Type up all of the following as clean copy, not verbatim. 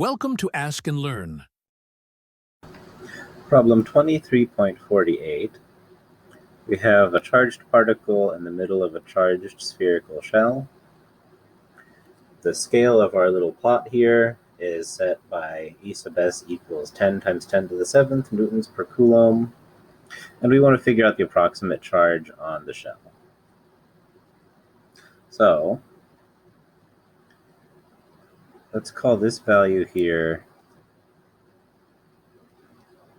Welcome to Ask and Learn. Problem 23.48. We have a charged particle in the middle of a charged spherical shell. The scale of our little plot here is set by E sub s equals 10 times 10 to the 7th newtons per coulomb. And we want to figure out the approximate charge on the shell. So let's call this value here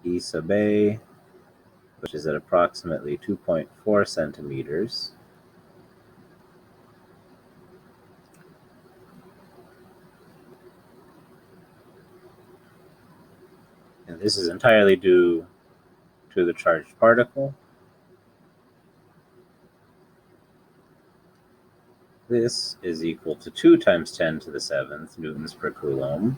E sub a, which is at approximately 2.4 centimeters. And this is entirely due to the charged particle. This is equal to 2 times 10 to the 7th newtons per coulomb.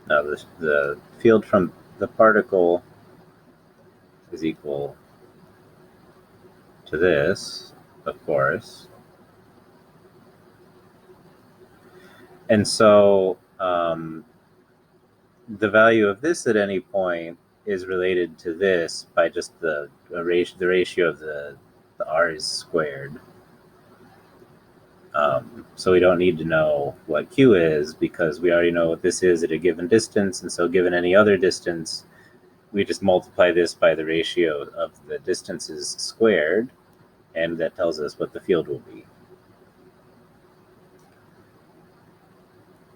Now the field from the particle is equal to this, of course. And so the value of this at any point is related to this by just the ratio of the r's squared. So we don't need to know what q is because we already know what this is at a given distance, and so given any other distance, we just multiply this by the ratio of the distances squared, and that tells us what the field will be.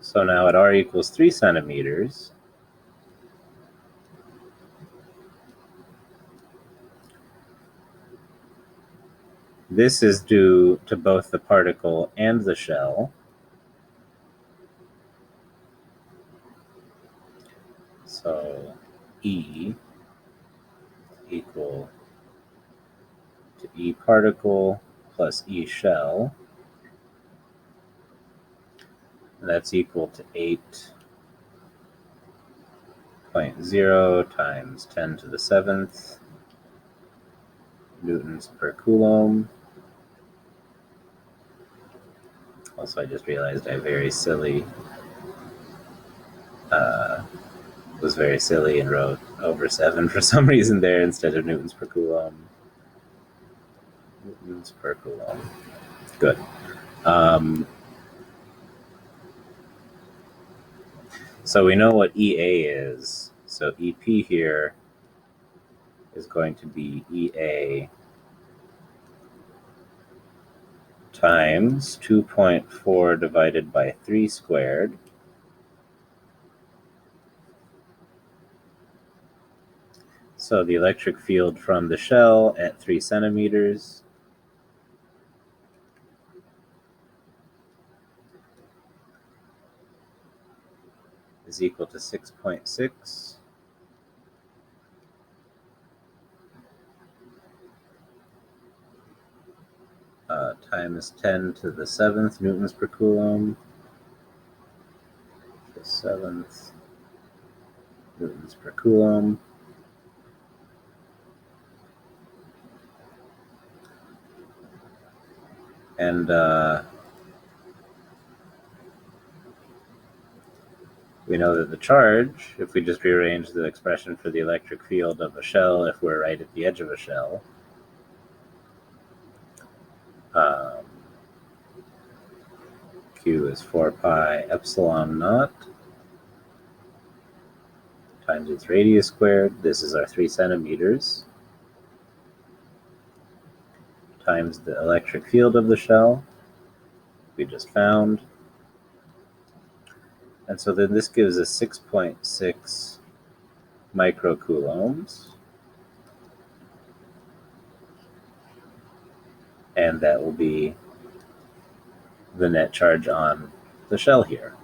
So now at r equals 3 centimeters, this is due to both the particle and the shell. So E equal to E particle plus E shell. And that's equal to 8.0 times 10 to the 7th newtons per coulomb. Also, I just realized I was very silly and wrote over 7 for some reason there instead of newtons per coulomb. Newtons per coulomb. Good. So we know what EA is. So EP here is going to be EA times 2.4 divided by 3 squared. So the electric field from the shell at 3 centimeters is equal to 6.6 times 10 to the 7th newtons per coulomb. The 7th newtons per coulomb. And we know that the charge, if we just rearrange the expression for the electric field of a shell, if we're right at the edge of a shell, Q is 4 pi epsilon naught times its radius squared. This is our 3 centimeters times the electric field of the shell we just found. And so then this gives us 6.6 microcoulombs. And that will be the net charge on the shell here.